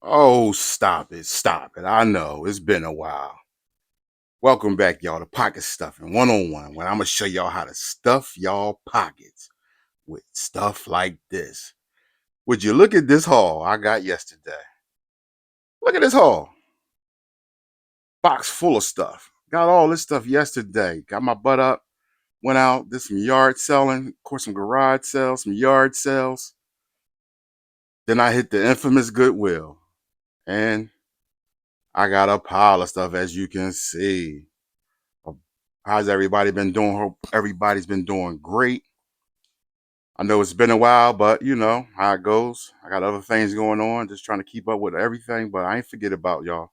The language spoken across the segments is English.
Oh, stop it. Stop it. I know it's been a while. Welcome back, y'all, to Pocket Stuffing 101, when I'm going to show y'all how to stuff y'all pockets with stuff like this. Would you look at this haul I got yesterday? Look at this haul. Box full of stuff. Got all this stuff yesterday. Got my butt up. Went out, did some yard selling, of course, some garage sales, some yard sales. Then I hit the infamous Goodwill. And I got a pile of stuff, as you can see. How's everybody been doing? Hope everybody's been doing great. I know it's been a while, but you know how it goes. I got other things going on, just trying to keep up with everything, but I ain't forget about y'all.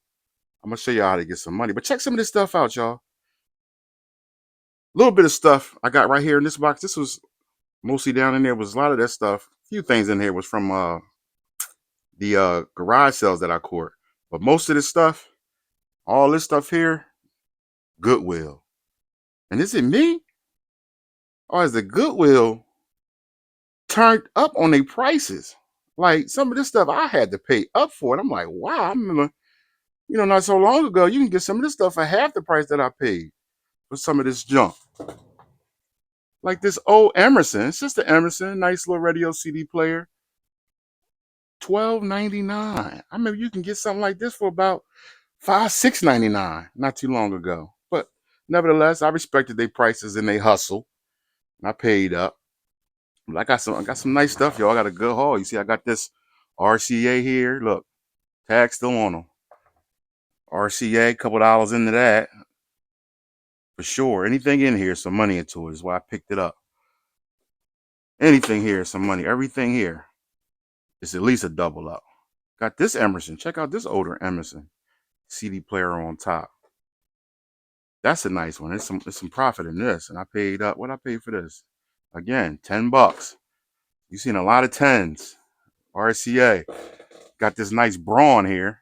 I'm gonna show y'all how to get some money. But check some of this stuff out, y'all. A little bit of stuff I got right here in this box. This was mostly down in there. Was a lot of that stuff. A few things in here was from the garage sales that I caught. But most of this stuff, all this stuff here, Goodwill. And is it me? Or is the Goodwill turned up on their prices? Like some of this stuff I had to pay up for it. I'm like, wow, I remember, not so long ago, you can get some of this stuff for half the price that I paid for some of this junk. Like this old Emerson. It's just an Emerson, nice little radio CD player. $12.99. I remember you can get something like this for about $6.99 not too long ago. But nevertheless, I respected their prices and they hustle. And I paid up. But I got some nice stuff, y'all. I got a good haul. You see, I got this RCA here. Look, tag still on them. RCA, couple dollars into that. For sure. Anything in here, some money into it is why I picked it up. Anything here, some money. Everything here is at least a double up. Got this Emerson. Check out this older Emerson CD player on top. That's a nice one. There's some profit in this. And I paid up. What I paid for this? Again, $10. You've seen a lot of tens. RCA. Got this nice Braun here.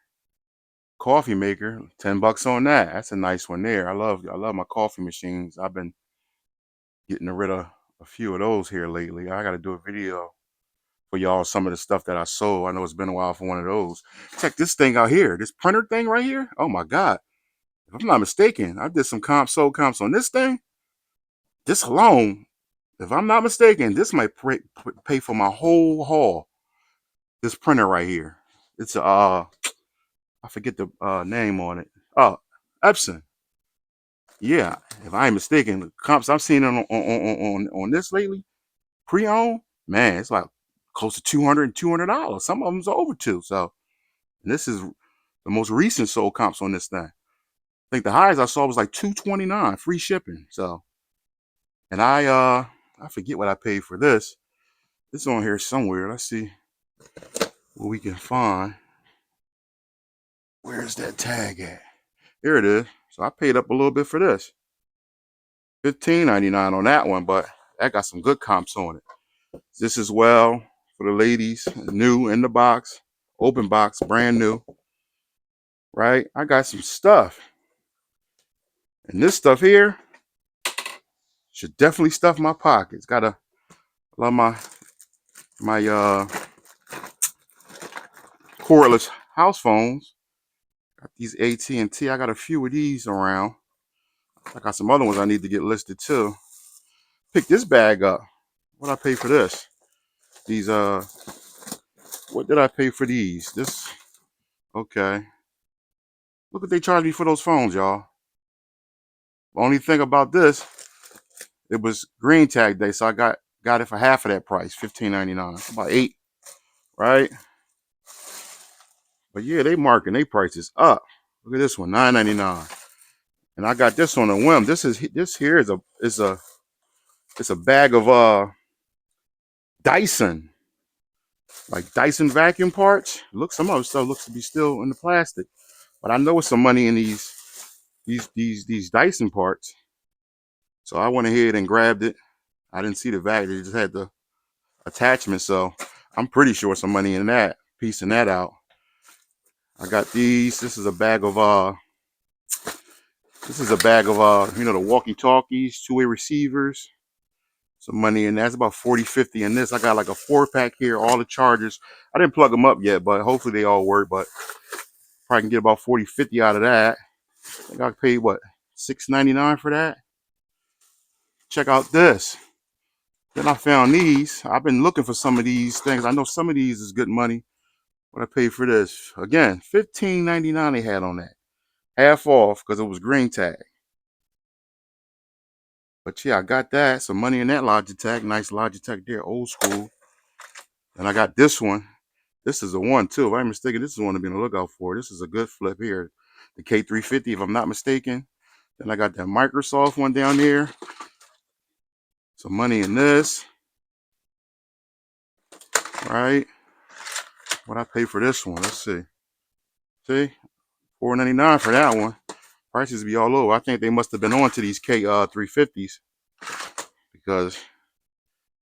Coffee maker. $10 on that. That's a nice one there. I love my coffee machines. I've been getting rid of a few of those here lately. I gotta do a video for y'all some of the stuff that I sold. I know it's been a while for one of those. Check this thing out here. This printer thing right here. Oh my God. If I'm not mistaken, I did some sold comps on this thing. This alone, if I'm not mistaken, this might pay for my whole haul. This printer right here. It's I forget the name on it. Epson. Yeah, if I ain't mistaken, the comps I've seen on this lately, pre-owned, man, it's like close to $200. Some of them's over two. So this is the most recent sold comps on this thing. I think the highest I saw was like $229, free shipping. So, and I forget what I paid for this. It's on here somewhere. Let's see what we can find. Where's that tag at? Here it is. So I paid up a little bit for this. $15.99 on that one, but that got some good comps on it. This as well for the ladies, new in the box, open box, brand new. Right? I got some stuff. And this stuff here should definitely stuff my pockets. Gotta love my cordless house phones. Got these AT&T. I got a few of these around. I got some other ones I need to get listed too. Pick this bag up. What I pay for this? These what did I pay for these? This okay. Look what they charged me for those phones, y'all. The only thing about this, it was green tag day, so I got it for half of that price, $15.99. About $8, right? But yeah, they marking their prices up. Look at this one, $9.99. And I got this on a whim. This here is a bag of Dyson. Like Dyson vacuum parts. Look, some of the stuff looks to be still in the plastic. But I know it's some money in these Dyson parts. So I went ahead and grabbed it. I didn't see the value, they just had the attachment. So I'm pretty sure some money in that, piecing that out. I got these. This is a bag of the walkie-talkies, two-way receivers. some money in that. It's about 40, 50 in this. I got like a 4-pack here, all the chargers. I didn't plug them up yet, but hopefully they all work. But probably can get about 40, 50 out of that. I think I paid what, $6.99 for that. Check out this. Then I found these. I've been looking for some of these things. I know some of these is good money. What I paid for this, again, $15.99 they had on that. Half off because it was green tag. But yeah, I got that. Some money in that Logitech. Nice Logitech there, old school. And I got this one. This is a one too. If I'm mistaken, this is one to be on the lookout for. This is a good flip here. The K350, if I'm not mistaken. Then I got that Microsoft one down there. Some money in this. Right. What I pay for this one? Let's see. See? $4.99 for that one. Prices be all over. I think they must have been on to these K350s because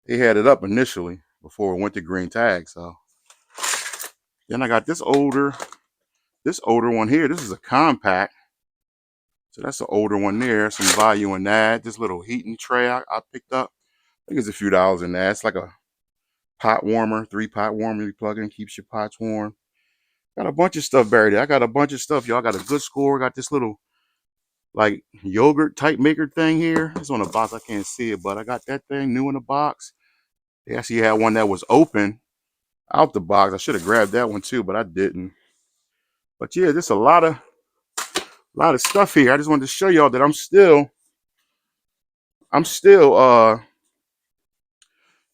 they had it up initially before it went to green tag. So then I got this older one here. This is a compact. So that's an older one there. Some value in that. This little heating tray I picked up. I think it's a few dollars in that. It's like a pot warmer, 3-pot warmer you plug in, keeps your pots warm. Got a bunch of stuff buried there. I got a bunch of stuff, y'all. Got a good score. Got this little like yogurt type maker thing here. It's on the box. I can't see it, but I got that thing new in the box. They actually had one that was open out the box. I should have grabbed that one too, but I didn't. But yeah, there's a lot of stuff here. I just wanted to show y'all that I'm still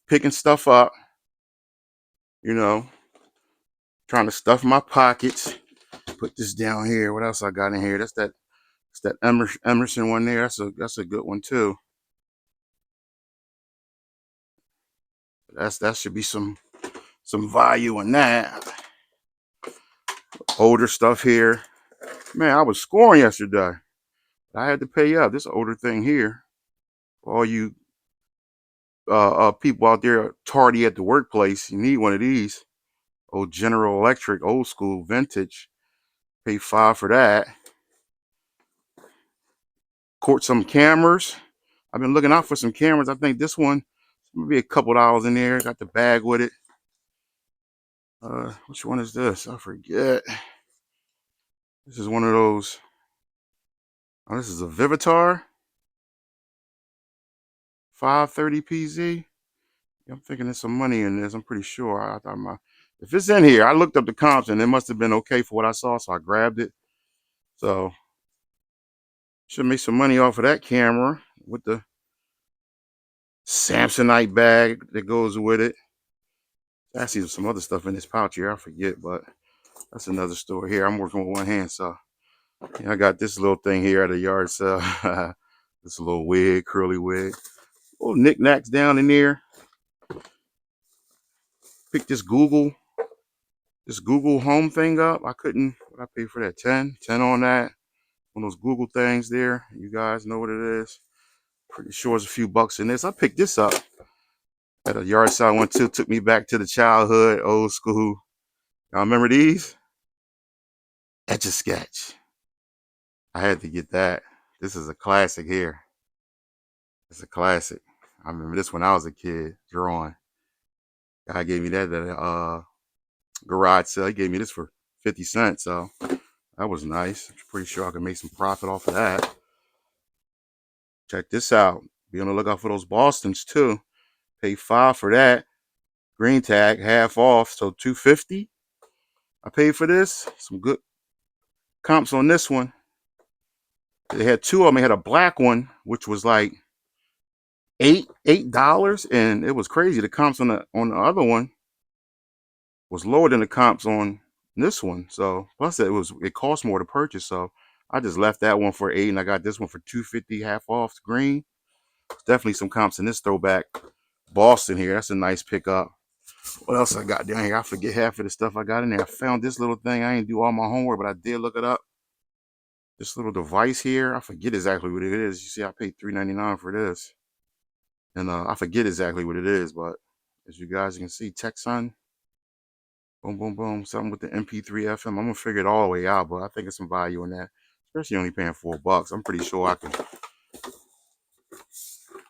picking stuff up, you know, trying to stuff my pockets. Put this down here. What else I got in here? That's that Emerson one there. That's a good one too. That should be some value in that. Older stuff here. Man, I was scoring yesterday. I had to pay up. This older thing here. All you people out there tardy at the workplace, you need one of these. Old General Electric, old school, vintage. Pay $5 for that. Caught some cameras. I've been looking out for some cameras. I think this one, maybe a couple dollars in there. Got the bag with it. Which one is this? I forget. This is one of those. Oh, this is a Vivitar 530 PZ. I'm thinking there's some money in this. I'm pretty sure. I thought if it's in here, I looked up the comps and it must have been okay for what I saw, so I grabbed it. So should make some money off of that camera with the Samsonite bag that goes with it. I see some other stuff in this pouch here. I forget, but that's another story here. I'm working with one hand, so yeah, I got this little thing here at a yard sale. This little wig, curly wig. Little knickknacks down in there. Pick this Google Home thing up. I couldn't. What I paid for that? 10 on that. One of those Google things there. You guys know what it is. Pretty sure it's a few bucks in this. I picked this up at a yard sale I went to. Took me back to the childhood, old school. Y'all remember these? Etch-a-Sketch. I had to get that. This is a classic here. It's a classic. I remember this when I was a kid, drawing. Guy gave me that at a garage sale. He gave me this for 50 cents, so that was nice. I'm pretty sure I could make some profit off of that. Check this out. Be on the lookout for those Bostons too. Pay $5 for that. Green tag, half off, so $2.50. I paid for this. Some good comps on this one. They had two of them. They had a black one, which was like $8, and it was crazy. The comps on the other one was lower than the comps on this one. So plus it cost more to purchase. So I just left that one for $8, and I got this one for $2.50, half off green. Definitely some comps in this throwback Boston here. That's a nice pickup. What else I got down here? I forget half of the stuff I got in there. I found this little thing. I didn't do all my homework, but I did look it up. This little device here. I forget exactly what it is. You see, I paid $3.99 for this. And I forget exactly what it is, but as you guys can see, Texan. Boom, boom, boom. Something with the MP3 FM. I'm gonna figure it all the way out, but I think it's some value in that. Especially only paying $4. I'm pretty sure I can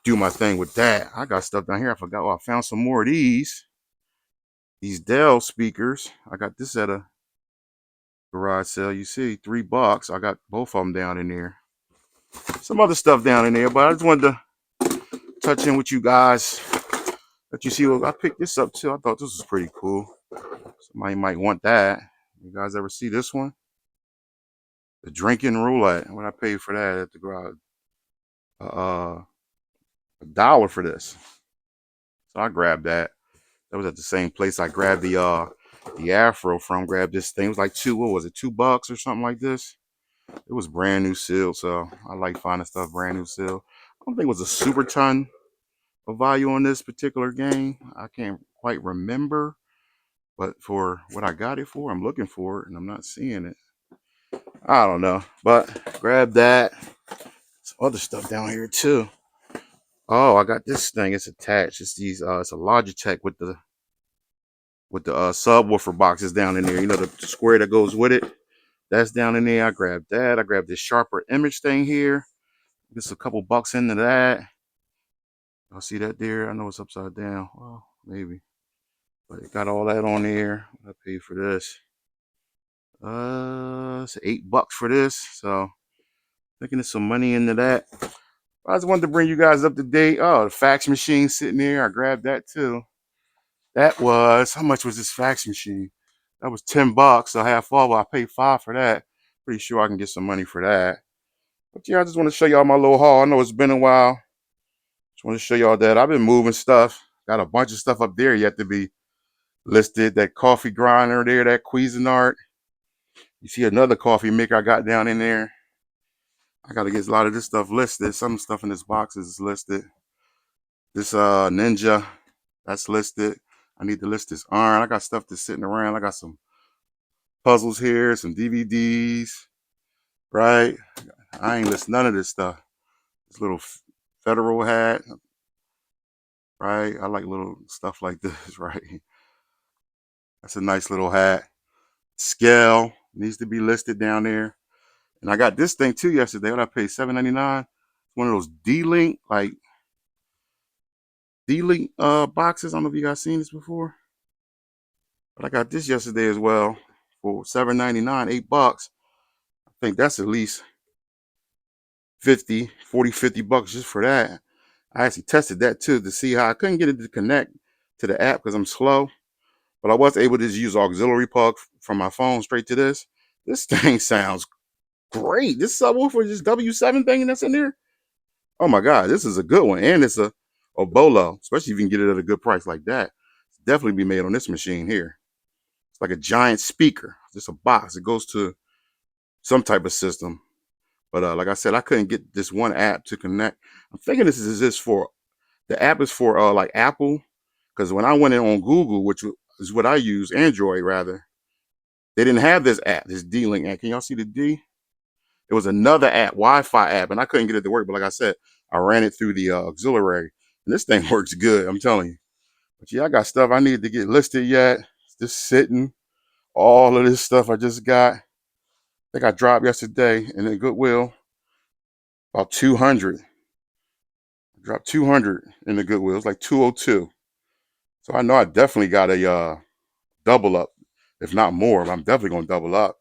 do my thing with that. I got stuff down here. I forgot. Oh, I found some more of these. These Dell speakers. I got this at a garage sale. You see, $3. I got both of them down in there. Some other stuff down in there, but I just wanted to touch in with you guys. Let you see what I picked this up too. I thought this was pretty cool. Somebody might want that. You guys ever see this one? The drinking roulette. What I paid for that at the garage? $1 for this. So I grabbed that. That was at the same place I grabbed the Afro from. Grabbed this thing. It was like what was it, $2 or something like this? It was brand new seal, so I like finding stuff brand new seal. I don't think it was a super ton of value on this particular game. I can't quite remember, but for what I got it for, I'm looking for it and I'm not seeing it. I don't know, but grab that. Some other stuff down here too. Oh, I got this thing. It's attached. It's these. It's a Logitech with the subwoofer boxes down in there. You know, the square that goes with it. That's down in there. I grabbed that. I grabbed this sharper image thing here. Just a couple bucks into that. Y'all see that there? I know it's upside down. Well, maybe. But it got all that on there. I paid for this. It's $8 for this. So thinking there's some money into that. I just wanted to bring you guys up to date. Oh, the fax machine sitting there. I grabbed that too. That was, how much was this fax machine? That was $10. So half off. I paid $5 for that. Pretty sure I can get some money for that. But yeah, I just want to show y'all my little haul. I know it's been a while. Just want to show y'all that I've been moving stuff. Got a bunch of stuff up there yet to be listed. That coffee grinder there, that Cuisinart. You see another coffee maker I got down in there. I got to get a lot of this stuff listed. Some stuff in this box is listed. This Ninja, that's listed. I need to list this iron. I got stuff that's sitting around. I got some puzzles here, some DVDs, right? I ain't list none of this stuff. This little federal hat, right? I like little stuff like this, right? That's a nice little hat. Scale needs to be listed down there. And I got this thing too yesterday. What I paid $7.99. One of those D-Link, like D-Link boxes. I don't know if you guys seen this before. But I got this yesterday as well for $7.99, $8. I think that's at least 50 bucks just for that. I actually tested that too to see how I couldn't get it to connect to the app because I'm slow. But I was able to just use auxiliary plug from my phone straight to this. This thing sounds great. This subwoofer, this W7 thing that's in there. Oh my God, this is a good one. And it's a Bolo, especially if you can get it at a good price like that. It's definitely be made on this machine here. It's like a giant speaker, just a box. It goes to some type of system. But like I said, I couldn't get this one app to connect. I'm thinking this is just for, the app is for like Apple. Because when I went in on Google, which is what I use, Android rather, they didn't have this app, this D-Link app. Can y'all see the D? It was another app, Wi-Fi app, and I couldn't get it to work. But like I said, I ran it through the auxiliary, and this thing works good, I'm telling you. But yeah, I got stuff I needed to get listed yet. It's just sitting. All of this stuff I just got. I think I dropped yesterday in the Goodwill about 200. I dropped 200 in the Goodwill. It's like 202. So I know I definitely got a double up, if not more. But I'm definitely going to double up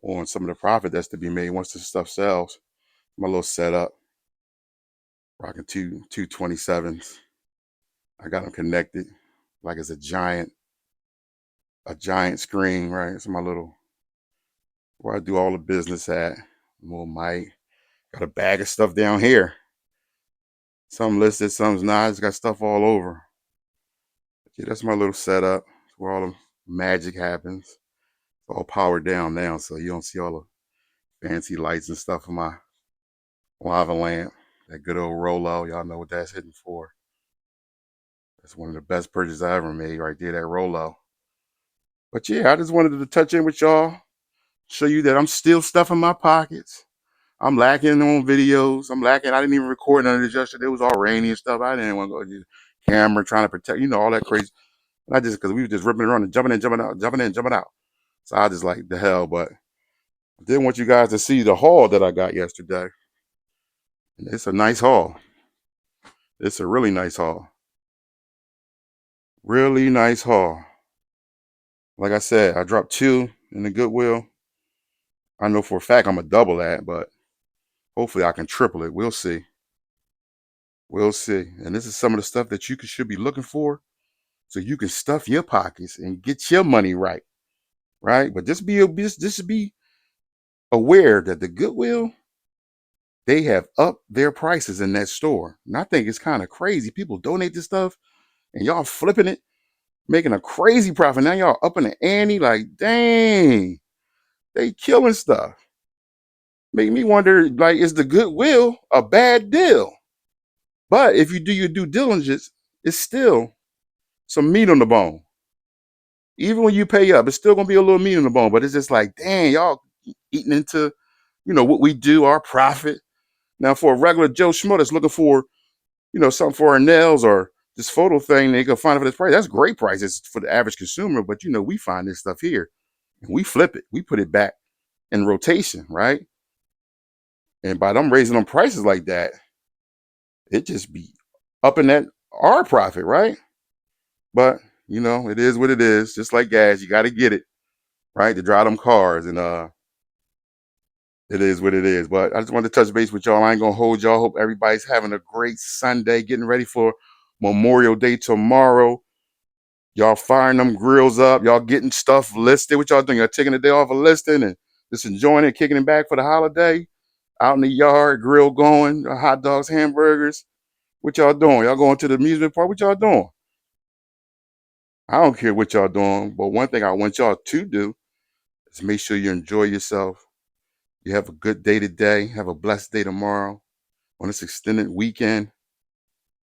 on some of the profit that's to be made once this stuff sells. My little setup. Rocking 227s. I got them connected like it's a giant screen, right? It's my little, where I do all the business at. Little mic. Got a bag of stuff down here. Some listed, some's not. It's got stuff all over. Yeah, that's my little setup. It's where all the magic happens. It's all powered down now, so you don't see all the fancy lights and stuff in my lava lamp. That good old Rolo. Y'all know what that's hitting for. That's one of the best purchases I ever made right there, that Rolo. But yeah, I just wanted to touch in with y'all. Show you that I'm still stuffing my pockets. I'm lacking on videos. I'm lacking. I didn't even record none of this yesterday. It was all rainy and stuff. I didn't want to go to the camera trying to protect, all that crazy. And I just, because we were just ripping around and jumping in, jumping out, jumping in, jumping out. So I just like the hell. But I did want you guys to see the haul that I got yesterday. And it's a nice haul. It's a really nice haul. Really nice haul. Like I said, I dropped 2 in the Goodwill. I know for a fact I'm gonna double that, but hopefully I can triple it. We'll see. We'll see. And this is some of the stuff that should be looking for, so you can stuff your pockets and get your money right. Right? But just be aware that the Goodwill, they have upped their prices in that store. And I think it's kind of crazy. People donate this stuff and y'all flipping it, making a crazy profit. Now y'all upping the ante, like, dang, they killing stuff. Make me wonder, like, is the Goodwill a bad deal? But if you do your due diligence, it's still some meat on the bone. Even when you pay up, it's still gonna be a little meat on the bone. But it's just like, dang, y'all eating into, what we do, our profit. Now, for a regular Joe Schmo that's looking for, something for our nails or this photo thing, they can find it for this price. That's great prices for the average consumer. But we find this stuff here and we flip it, we put it back in rotation, right? And by them raising them prices like that, it just be upping that our profit, right? But it is what it is. Just like gas, you got to get it, right, to drive them cars, and it is what it is. But I just wanted to touch base with y'all. I ain't gonna hold y'all. Hope everybody's having a great Sunday, getting ready for Memorial Day tomorrow. Y'all firing them grills up. Y'all getting stuff listed. What y'all doing? Y'all taking the day off of listing and just enjoying it, kicking it back for the holiday. Out in the yard, grill going, hot dogs, hamburgers. What y'all doing? Y'all going to the amusement park? What y'all doing? I don't care what y'all doing, but one thing I want y'all to do is make sure you enjoy yourself. You have a good day today. Have a blessed day tomorrow on this extended weekend.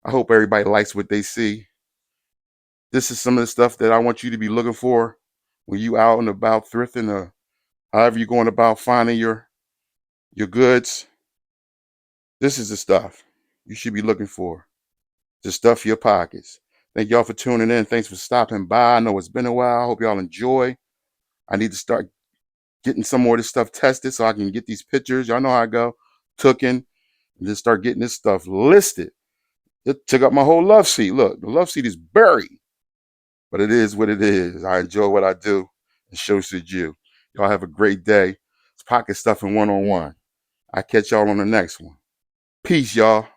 I hope everybody likes what they see. This is some of the stuff that I want you to be looking for when you out and about thrifting, or however you're going about finding your goods. This is the stuff you should be looking for to stuff your pockets. Thank y'all for tuning in. Thanks for stopping by. I know it's been a while. I hope y'all enjoy. I need to start getting some more of this stuff tested so I can get these pictures. Y'all know how I go. Tooken, and just start getting this stuff listed. It took up my whole love seat. Look, the love seat is buried, but it is what it is. I enjoy what I do, and so should you. Y'all have a great day. It's Pocket Stuffing 101. I catch y'all on the next one. Peace, y'all.